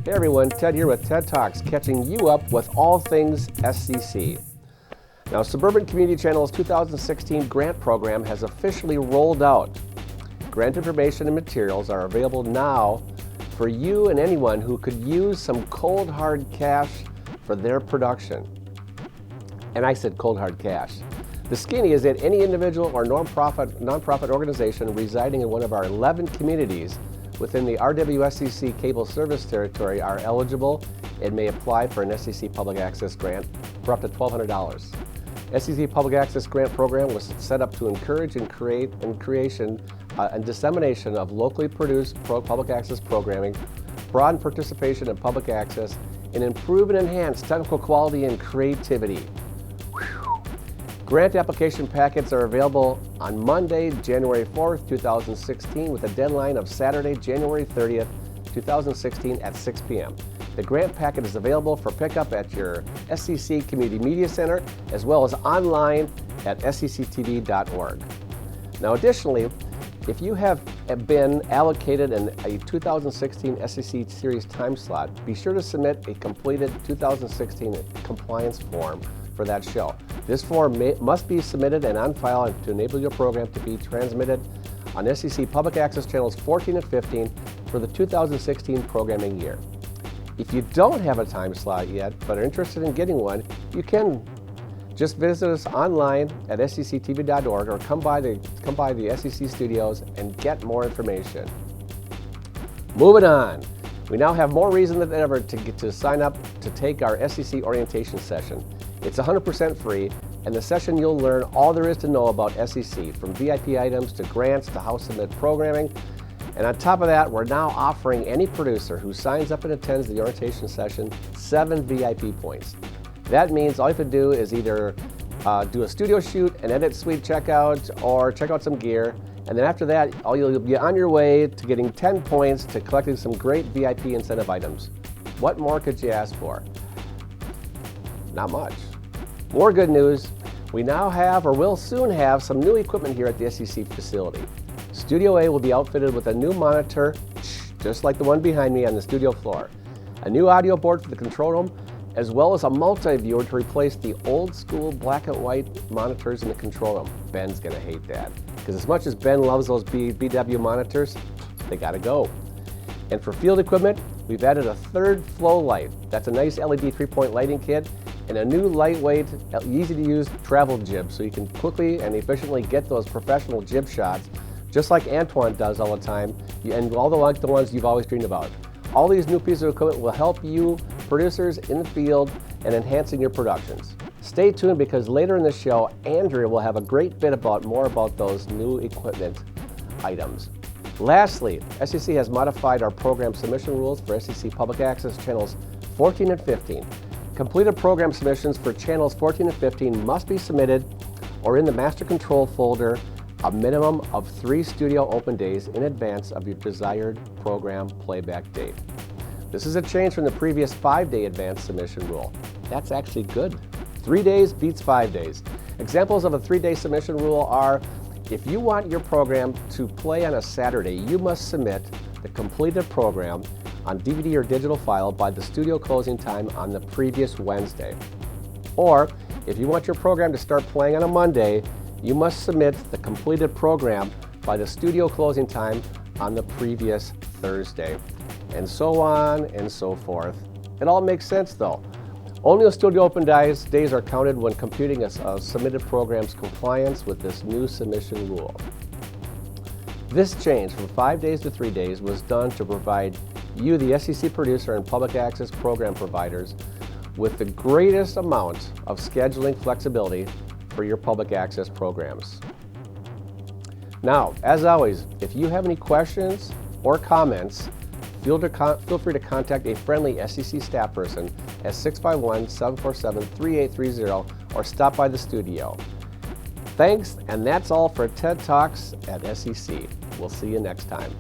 Hey everyone, Ted here with TED Talks, catching you up with all things SCC. Now, Suburban Community Channel's 2016 grant program has officially rolled out. Grant information and materials are available now for you and anyone who could use some cold hard cash for their production. And I said cold hard cash. The skinny is that any individual or nonprofit organization residing in one of our 11 communities within the RWSCC cable service territory are eligible and may apply for an SCC Public Access grant for up to $1,200. SCC Public Access Grant Program was set up to encourage and creation and dissemination of locally produced public access programming, broaden participation in public access, and improve and enhance technical quality and creativity. Grant application packets are available on Monday, January 4th, 2016, with a deadline of Saturday, January 30th, 2016 at 6 p.m. The grant packet is available for pickup at your SCC Community Media Center, as well as online at scctv.org. Now, additionally, if you have been allocated in a 2016 SCC Series time slot, be sure to submit a completed 2016 compliance form for that show. This form must be submitted and on file to enable your program to be transmitted on SCC Public Access Channels 14 and 15 for the 2016 programming year. If you don't have a time slot yet, but are interested in getting one, you can just visit us online at scctv.org or come by the SCC studios and get more information. Moving on, we now have more reason than ever to sign up to take our SCC orientation session. It's 100% free, and the session you'll learn all there is to know about SCC, from VIP items to grants to how to submit programming. And on top of that, we're now offering any producer who signs up and attends the orientation session 7 VIP points. That means all you have to do is either do a studio shoot, an edit suite checkout, or check out some gear. And then after that, you'll be on your way to getting 10 points to collecting some great VIP incentive items. What more could you ask for? Not much. More good news, we now have, or will soon have, some new equipment here at the SCC facility. Studio A will be outfitted with a new monitor, just like the one behind me on the studio floor, a new audio board for the control room, as well as a multi-viewer to replace the old school black and white monitors in the control room. Ben's gonna hate that, because as much as Ben loves those BW monitors, they gotta go. And for field equipment, we've added a third flow light. That's a nice LED 3-point lighting kit, and a new lightweight, easy-to-use travel jib, so you can quickly and efficiently get those professional jib shots, just like Antoine does all the time, and all the ones you've always dreamed about. All these new pieces of equipment will help you producers in the field and enhancing your productions. Stay tuned, because later in the show, Andrea will have a great bit more about those new equipment items. Lastly, SCC has modified our program submission rules for SCC Public Access Channels 14 and 15. Completed program submissions for channels 14 and 15 must be submitted or in the master control folder a minimum of 3 studio open days in advance of your desired program playback date. This is a change from the previous 5-day advance submission rule. That's actually good. 3 days beats 5 days. Examples of a 3-day submission rule are: if you want your program to play on a Saturday, you must submit the completed program on DVD or digital file by the studio closing time on the previous Wednesday. Or, if you want your program to start playing on a Monday, you must submit the completed program by the studio closing time on the previous Thursday. And so on and so forth. It all makes sense though. Only the studio open days are counted when computing a submitted program's compliance with this new submission rule. This change from 5 days to 3 days was done to provide you, the SCC producer and public access program providers, with the greatest amount of scheduling flexibility for your public access programs. Now, as always, if you have any questions or comments, feel free to contact a friendly SCC staff person at 651-747-3830 or stop by the studio. Thanks, and that's all for TED Talks at SCC. We'll see you next time.